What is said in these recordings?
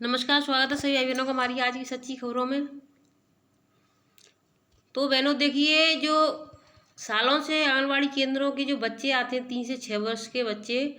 नमस्कार, स्वागत है सभी भाई बहनों का हमारी आज की सच्ची खबरों में। तो बहनों देखिए, जो सालों से आंगनबाड़ी केंद्रों के जो बच्चे आते हैं 3 से 6 वर्ष के बच्चे,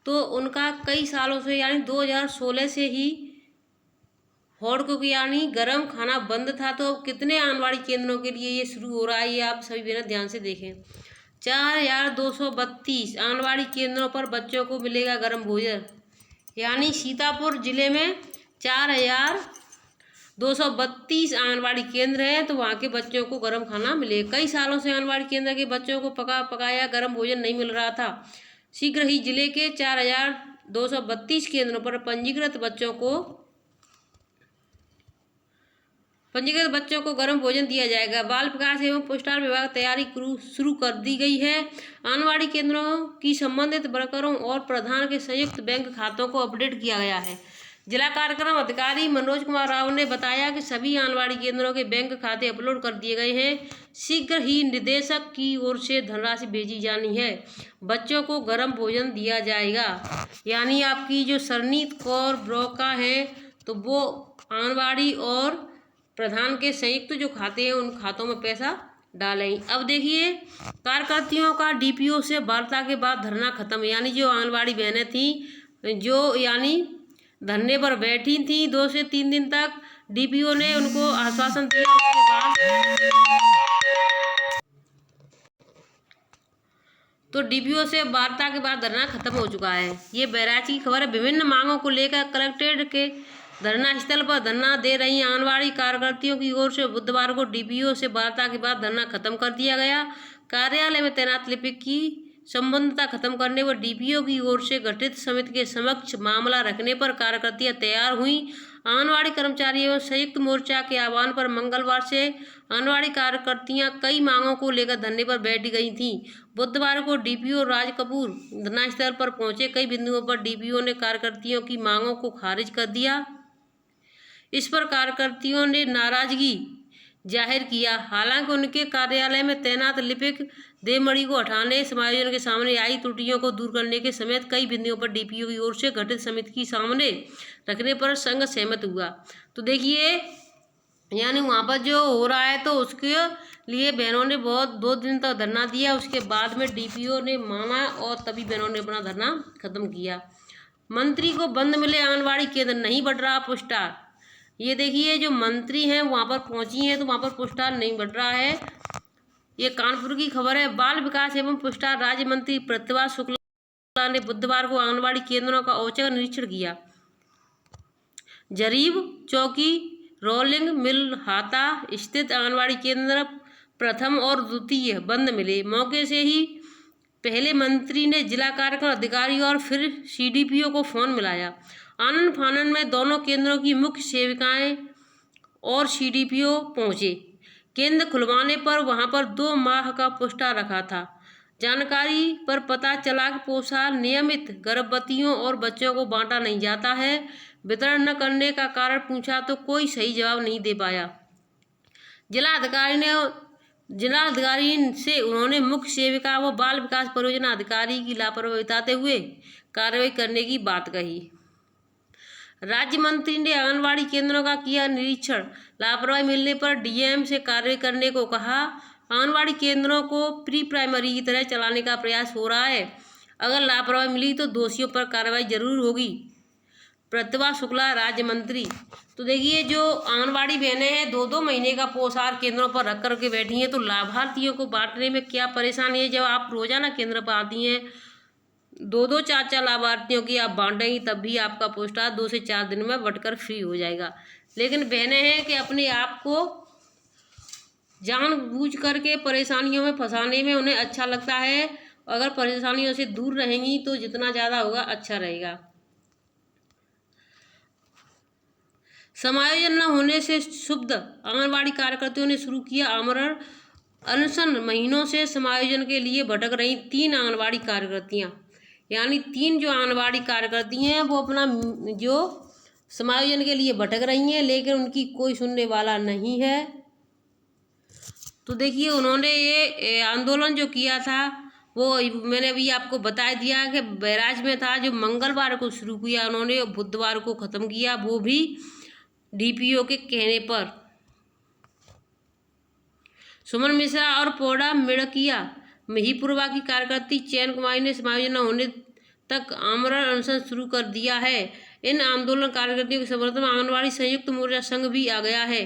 तो उनका कई सालों से यानी 2016 से ही हॉट कुक यानी गर्म खाना बंद था। तो अब कितने आंगनबाड़ी केंद्रों के लिए ये शुरू हो रहा है, ये आप सभी बहनों ध्यान से देखें। 4232 आंगनबाड़ी केंद्रों पर बच्चों को मिलेगा गर्म भोजन। यानी सीतापुर जिले में 4232 आंगनबाड़ी केंद्र हैं, तो वहाँ के बच्चों को गर्म खाना मिले। कई सालों से आंगनबाड़ी केंद्र के बच्चों को पकाया गर्म भोजन नहीं मिल रहा था। शीघ्र ही जिले के 4232 केंद्रों पर पंजीकृत बच्चों को गर्म भोजन दिया जाएगा। बाल विकास एवं पोस्टाल विभाग तैयारी शुरू कर दी गई है। आंगनबाड़ी केंद्रों की संबंधित वर्करों और प्रधान के संयुक्त बैंक खातों को अपडेट किया गया है। जिला कार्यक्रम अधिकारी मनोज कुमार राव ने बताया कि सभी आंगनबाड़ी केंद्रों के बैंक खाते अपलोड कर दिए गए हैं। शीघ्र ही निदेशक की ओर से धनराशि भेजी जानी है। बच्चों को गर्म भोजन दिया जाएगा। यानी आपकी जो सरनीत कौर ब्रोका है, तो वो आंगनबाड़ी और प्रधान के संयुक्त जो खाते हैं उन खातों में पैसा डालें। अब देखिए, कार्यकर्तियों का डीपीओ से वार्ता के बाद धरना खत्म। यानी जो आंगनबाड़ी बहनें थी जो यानी धरने पर बैठी थी 2 से 3 दिन तक, डीपीओ ने उनको आश्वासन दिया। उसके बाद तो डीपीओ से वार्ता के बाद धरना खत्म हो चुका है। ये बहराइच की खबर है। विभिन्न मांगों को लेकर कलेक्ट्रेट के धरना स्थल पर धरना दे रही आंगनबाड़ी कार्यकर्तियों की ओर से बुधवार को डीपीओ से वार्ता के बाद धरना खत्म कर दिया गया। कार्यालय में तैनात लिपिक की संबंधता खत्म करने व डीपीओ की ओर से गठित समिति के समक्ष मामला रखने पर कार्यकर्तियां तैयार हुई। आंगनबाड़ी कर्मचारी एवं संयुक्त मोर्चा के आह्वान पर मंगलवार से आंगनबाड़ी कार्यकर्तियां कई मांगों को लेकर धरने पर बैठ गई थीं। बुधवार को डीपीओ राज कपूर धरना स्थल पर पहुंचे। कई बिंदुओं पर डीपीओ ने कार्यकर्तियों की मांगों को खारिज कर दिया। इस पर कार्यकर्तियों ने नाराजगी जाहिर किया। हालांकि उनके कार्यालय में तैनात लिपिक देवमणि को हटाने, समायोजन के सामने आई त्रुटियों को दूर करने के समेत कई बिंदुओं पर डीपीओ की ओर से गठित समिति की सामने रखने पर संघ सहमत हुआ। तो देखिए, यानी वहाँ पर जो हो रहा है तो उसके लिए बहनों ने 2 दिन तक धरना दिया। उसके बाद में डीपीओ ने माना और तभी बहनों ने अपना धरना खत्म किया। मंत्री को बंद मिले आंगनबाड़ी केंद्र, नहीं बढ़ रहा पुरस्कार। ये देखिए, जो मंत्री हैं वहाँ पर पहुँची हैं तो वहाँ पर पुरस्कार नहीं बढ़ रहा है। ये कानपुर की खबर है। बाल विकास एवं पुरस्कार राज्य मंत्री प्रतिभा शुक्ला ने बुधवार को आंगनबाड़ी केंद्रों का औचक निरीक्षण किया। जरीब चौकी रोलिंग मिल हाता स्थित आंगनबाड़ी केंद्र प्रथम और द्वितीय बंद मिले। मौके से ही पहले मंत्री ने जिला कार्यक्रम अधिकारी और फिर सीडीपीओ को फोन मिलाया। आनन फानन में दोनों केंद्रों की मुख्य सेविकाएं और सीडीपीओ पहुंचे। केंद्र खुलवाने पर वहां पर 2 माह का पोस्टर रखा था। जानकारी पर पता चला कि पोस्टर नियमित गर्भवतियों और बच्चों को बांटा नहीं जाता है। वितरण न करने का कारण पूछा तो कोई सही जवाब नहीं दे पाया। जिलाधिकारी से उन्होंने मुख्य सेविका व बाल विकास परियोजना अधिकारी की लापरवाही बताते हुए कार्रवाई करने की बात कही। राज्य मंत्री ने आंगनबाड़ी केंद्रों का किया निरीक्षण। लापरवाही मिलने पर डीएम से कार्रवाई करने को कहा। आंगनबाड़ी केंद्रों को प्री प्राइमरी की तरह चलाने का प्रयास हो रहा है। अगर लापरवाही मिली तो दोषियों पर कार्रवाई जरूर होगी। प्रतिभा शुक्ला राज्य मंत्री। तो देखिए, जो आंगनबाड़ी बहनें हैं 2-2 महीने का पोषाहार केंद्रों पर रख करके बैठी हैं, तो लाभार्थियों को बांटने में क्या परेशानी है। जब आप रोजाना केंद्र पर आती हैं, 2-2 4-4 लाभार्थियों की आप बांटेंगी, तब भी आपका पोस्टर 2 से 4 दिन में बंटकर फ्री हो जाएगा। लेकिन बहनें हैं कि अपने आप को जानबूझ करके परेशानियों में फंसाने में उन्हें अच्छा लगता है। अगर परेशानियों से दूर रहेंगी तो जितना ज़्यादा होगा अच्छा रहेगा। समायोजन न होने से क्षुब्ध आंगनबाड़ी कार्यकर्तियों ने शुरू किया आमरण अनशन। महीनों से समायोजन के लिए भटक रही 3 आंगनबाड़ी कार्यकर्तियां, यानी 3 जो आंगनबाड़ी कार्यकर्ती हैं वो अपना जो समायोजन के लिए भटक रही हैं, लेकिन उनकी कोई सुनने वाला नहीं है। तो देखिए, उन्होंने ये आंदोलन जो किया था वो मैंने अभी आपको बता दिया कि बैराज में था, जो मंगलवार को शुरू किया उन्होंने, बुधवार को ख़त्म किया, वो भी डीपीओ के कहने पर। सुमन मिश्रा और पौड़ा मिड़किया महिपुरवा की कार्यकर्ती चैन कुमारी ने समायोजन न होने तक आमरण अनशन शुरू कर दिया है। इन आंदोलन कार्यकर्तियों के समर्थन में आंगनबाड़ी संयुक्त मोर्चा संघ भी आ गया है।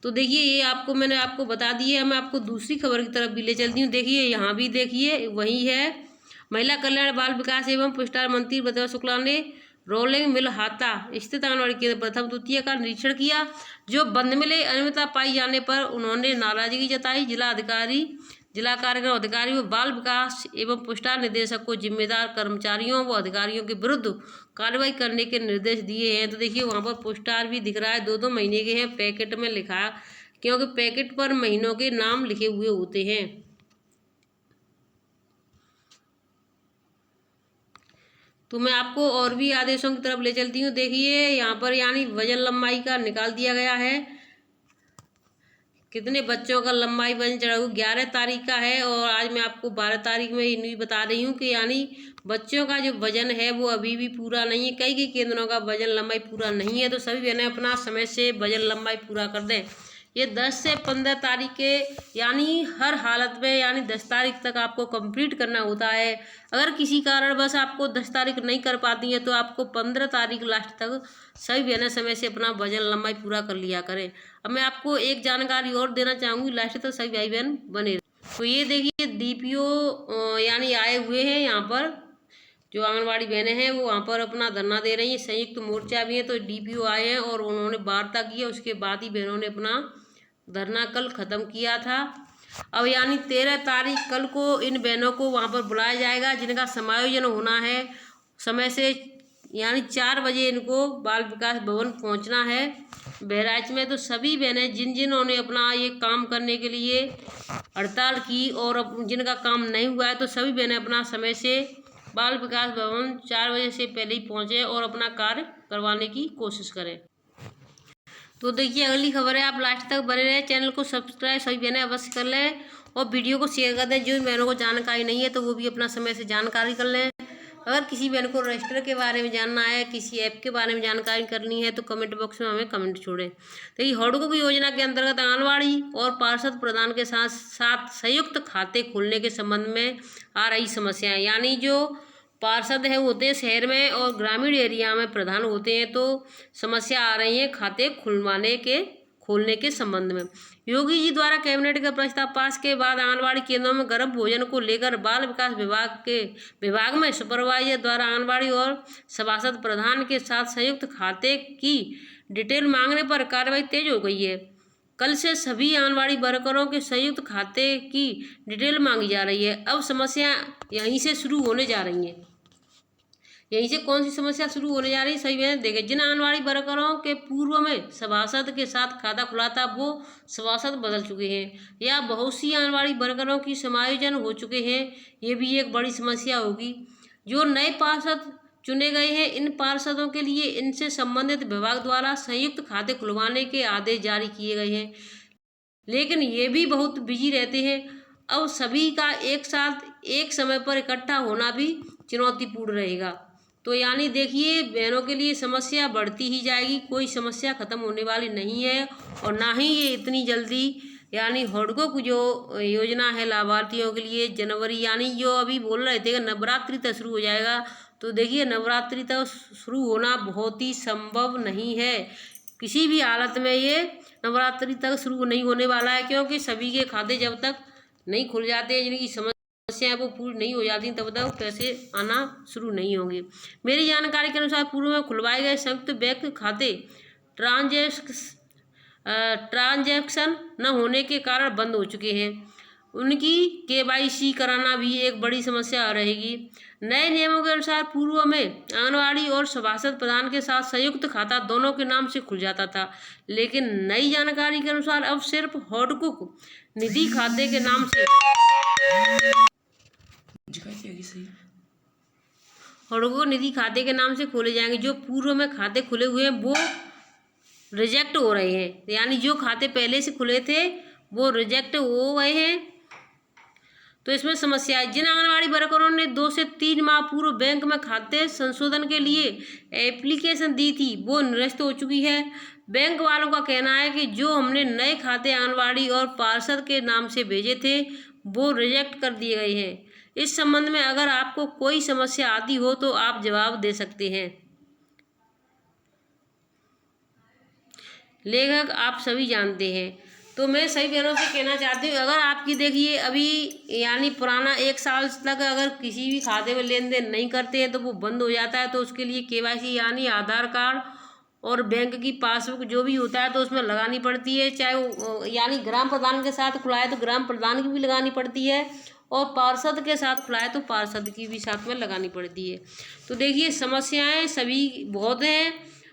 तो देखिए, ये मैंने आपको बता दी है। मैं आपको दूसरी खबर की तरफ भी ले चलती हूँ। देखिए, यहाँ भी देखिए वही है। महिला कल्याण बाल विकास एवं पुष्टाहार मंत्री प्रतिभा शुक्ला ने रोलिंग मिल हाता स्थित आंगनबाड़ी केंद्र प्रथम द्वितीय का निरीक्षण किया। जो बंद मिले अनियमितता पाई जाने पर उन्होंने नाराजगी जताई। जिला कार्यक्रम अधिकारी व बाल विकास एवं पुष्टाहार निदेशक को जिम्मेदार कर्मचारियों व अधिकारियों के विरुद्ध कार्रवाई करने के निर्देश दिए हैं। तो देखिए, वहाँ पर पुष्टाहार भी दिख रहा है, 2-2 महीने के हैं, पैकेट में लिखा, क्योंकि पैकेट पर महीनों के नाम लिखे हुए होते हैं। तो मैं आपको और भी आदेशों की तरफ ले चलती हूँ। देखिए, यहाँ पर यानी वजन लंबाई का निकाल दिया गया है, कितने बच्चों का लंबाई वजन चढ़ा हुआ 11 तारीख का है, और आज मैं आपको 12 तारीख में इन भी बता रही हूँ कि यानी बच्चों का जो वजन है वो अभी भी पूरा नहीं है। कई केंद्रों का वजन लंबाई पूरा नहीं है, तो सभी बहनें अपना समय से वजन लंबाई पूरा कर दें। ये 10 से 15 तारीख के यानी हर हालत में यानी 10 तारीख तक आपको कंप्लीट करना होता है। अगर किसी कारण बस आपको 10 तारीख नहीं कर पाती हैं तो आपको 15 तारीख लास्ट तक सभी बहनें समय से अपना वजन लंबाई पूरा कर लिया करें। अब मैं आपको एक जानकारी और देना चाहूँगी, लास्ट तक सभी भाई बहन बने रहे। तो ये देखिए, डीपीओ यानी आए हुए हैं यहाँ पर, जो आंगनबाड़ी बहनें हैं वो वहाँ पर अपना धरना दे रही हैं। संयुक्त मोर्चा भी है, तो डीपीओ आए हैं और उन्होंने वार्ता की है। उसके बाद ही बहनों ने अपना धरना कल ख़त्म किया था। अब यानी 13 तारीख कल को इन बहनों को वहाँ पर बुलाया जाएगा, जिनका समायोजन होना है समय से, यानी 4 बजे इनको बाल विकास भवन पहुँचना है बहराइच में। तो सभी बहनें जिन्होंने अपना ये काम करने के लिए हड़ताल की और जिनका काम नहीं हुआ है, तो सभी बहनें अपना समय से बाल विकास भवन 4 बजे से पहले ही पहुँचें और अपना कार्य करवाने की कोशिश करें। तो देखिए, अगली खबर है, आप लास्ट तक बने रहे। चैनल को सब्सक्राइब सभी बहनें अवश्य कर लें और वीडियो को शेयर कर दें। जो बहनों को जानकारी नहीं है तो वो भी अपना समय से जानकारी कर लें। अगर किसी बहन को रजिस्टर के बारे में जानना है, किसी ऐप के बारे में जानकारी करनी है, तो कमेंट बॉक्स में हमें कमेंट छोड़ें। तो ये हॉडको की योजना के अंतर्गत आंगनबाड़ी और पार्षद प्रधान के साथ साथ संयुक्त खाते खोलने के संबंध में आ रही समस्याएं, यानी जो पार्षद है होते हैं शहर में और ग्रामीण एरिया में प्रधान होते हैं, तो समस्या आ रही है खाते खोलने के संबंध में। योगी जी द्वारा कैबिनेट का प्रस्ताव पास के बाद आंगनबाड़ी केंद्रों में गर्भ भोजन को लेकर बाल विकास विभाग में सुपरवाइजर द्वारा आंगनबाड़ी और सभासद प्रधान के साथ संयुक्त खाते की डिटेल मांगने पर कार्रवाई तेज हो गई है। कल से सभी आंगनबाड़ी वर्करों के संयुक्त खाते की डिटेल मांगी जा रही है। अब समस्या यहीं से शुरू होने जा रही है। यहीं से कौन सी समस्या शुरू होने जा रही है, सही में देखें। जिन आंगनबाड़ी वर्करों के पूर्व में सभासद के साथ खाता खुला था, वो सभासद बदल चुके हैं, या बहुत सी आंगनबाड़ी वर्करों की समायोजन हो चुके हैं। ये भी एक बड़ी समस्या होगी। जो नए पार्षद चुने गए हैं, इन पार्षदों के लिए इनसे संबंधित विभाग द्वारा संयुक्त खाते खुलवाने के आदेश जारी किए गए हैं, लेकिन ये भी बहुत बिजी रहते हैं। अब सभी का एक साथ एक समय पर इकट्ठा होना भी चुनौतीपूर्ण रहेगा। तो यानी देखिए, बहनों के लिए समस्या बढ़ती ही जाएगी, कोई समस्या ख़त्म होने वाली नहीं है। और ना ही ये इतनी जल्दी यानी हॉडको की जो योजना है लाभार्थियों के लिए जनवरी, यानी जो अभी बोल रहे थे कि नवरात्रि तक शुरू हो जाएगा, तो देखिए नवरात्रि तक शुरू होना बहुत ही संभव नहीं है। किसी भी हालत में ये नवरात्रि तक शुरू नहीं होने वाला है, क्योंकि सभी के खाते जब तक नहीं खुल जाते हैं, जिनकी समस्याएं वो पूरी नहीं हो जाती, तब तक पैसे आना शुरू नहीं होंगे। मेरी जानकारी के अनुसार पूर्व में खुलवाए गए संयुक्त बैंक खाते ट्रांजैक्शन न होने के कारण बंद हो चुके हैं। उनकी KYC कराना भी एक बड़ी समस्या रहेगी। नए नियमों के अनुसार पूर्व में आंगनबाड़ी और सभासद प्रधान के साथ संयुक्त खाता दोनों के नाम से खुल जाता था, लेकिन नई जानकारी के अनुसार अब सिर्फ हॉडको निधि खाते के नाम से हॉडको निधि खाते के नाम से खोले जाएंगे। जो पूर्व में खाते खुले हुए हैं वो रिजेक्ट हो रहे हैं, यानी जो खाते पहले से खुले थे वो रिजेक्ट हो गए हैं। तो इसमें समस्या है, जिन आंगनवाड़ी वर्करों ने 2 से 3 माह पूर्व बैंक में खाते संशोधन के लिए एप्लीकेशन दी थी वो निरस्त हो चुकी है। बैंक वालों का कहना है कि जो हमने नए खाते आंगनवाड़ी और पार्षद के नाम से भेजे थे वो रिजेक्ट कर दिए गए हैं। इस संबंध में अगर आपको कोई समस्या आती हो तो आप जवाब दे सकते हैं। लेखक आप सभी जानते हैं। तो मैं सभी बहनों से कहना चाहती हूँ, अगर आपकी देखिए अभी यानी पुराना 1 साल तक अगर किसी भी खाते में लेन देन नहीं करते हैं तो वो बंद हो जाता है। तो उसके लिए KYC यानी आधार कार्ड और बैंक की पासबुक जो भी होता है तो उसमें लगानी पड़ती है। चाहे वो यानी ग्राम प्रधान के साथ खुला है तो ग्राम प्रधान की भी लगानी पड़ती है, और पार्षद के साथ खुला है तो पार्षद की भी साथ में लगानी पड़ती है। तो देखिए समस्याएं सभी बहुत हैं,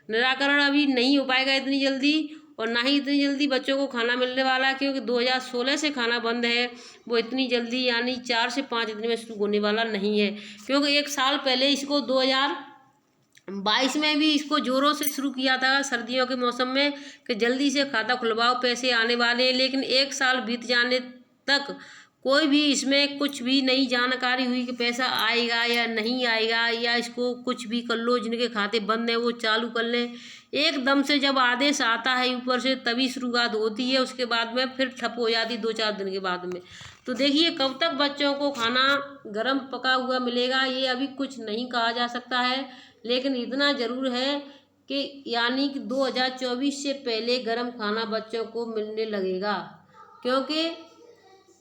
निराकरण अभी नहीं हो पाएगा इतनी जल्दी, और ना ही इतनी जल्दी बच्चों को खाना मिलने वाला है, क्योंकि 2016 से खाना बंद है। वो इतनी जल्दी यानी 4 से 5 दिन में शुरू होने वाला नहीं है, क्योंकि 1 साल पहले इसको 2022 में भी इसको जोरों से शुरू किया था सर्दियों के मौसम में कि जल्दी से खाता खुलवाओ, पैसे आने वाले हैं। लेकिन 1 साल बीत जाने तक कोई भी इसमें कुछ भी नई जानकारी हुई कि पैसा आएगा या नहीं आएगा, या इसको कुछ भी कर लो, जिनके खाते बंद हैं वो चालू कर लें। एकदम से जब आदेश आता है ऊपर से तभी शुरुआत होती है, उसके बाद में फिर ठप हो जाती 2-4 दिन के बाद में। तो देखिए कब तक बच्चों को खाना गर्म पका हुआ मिलेगा ये अभी कुछ नहीं कहा जा सकता है, लेकिन इतना ज़रूर है कि यानी कि 2024 से पहले गर्म खाना बच्चों को मिलने लगेगा। क्योंकि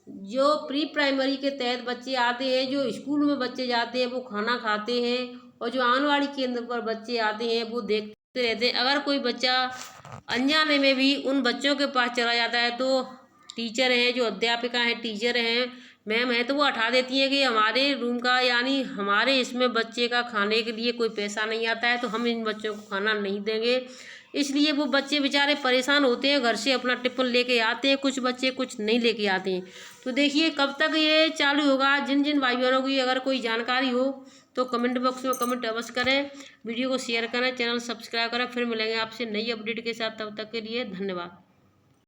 जो प्री प्राइमरी के तहत बच्चे आते हैं, जो स्कूल में बच्चे जाते हैं वो खाना खाते हैं, और जो आंगनवाड़ी केंद्र पर बच्चे आते हैं वो देखते रहते हैं। अगर कोई बच्चा अनजाने में भी उन बच्चों के पास चला जाता है तो टीचर हैं, जो अध्यापिका हैं, टीचर हैं, मैम है, तो वो हटा देती हैं कि हमारे रूम का यानी हमारे इसमें बच्चे का खाने के लिए कोई पैसा नहीं आता है तो हम इन बच्चों को खाना नहीं देंगे। इसलिए वो बच्चे बेचारे परेशान होते हैं, घर से अपना टिफिन लेके आते हैं, कुछ बच्चे कुछ नहीं लेके आते हैं। तो देखिए कब तक ये चालू होगा। जिन जिन भाई बहनों की अगर कोई जानकारी हो तो कमेंट बॉक्स में कमेंट अवश्य करें, वीडियो को शेयर करें, चैनल सब्सक्राइब करें। फिर मिलेंगे आपसे नई अपडेट के साथ, तब तक के लिए धन्यवाद।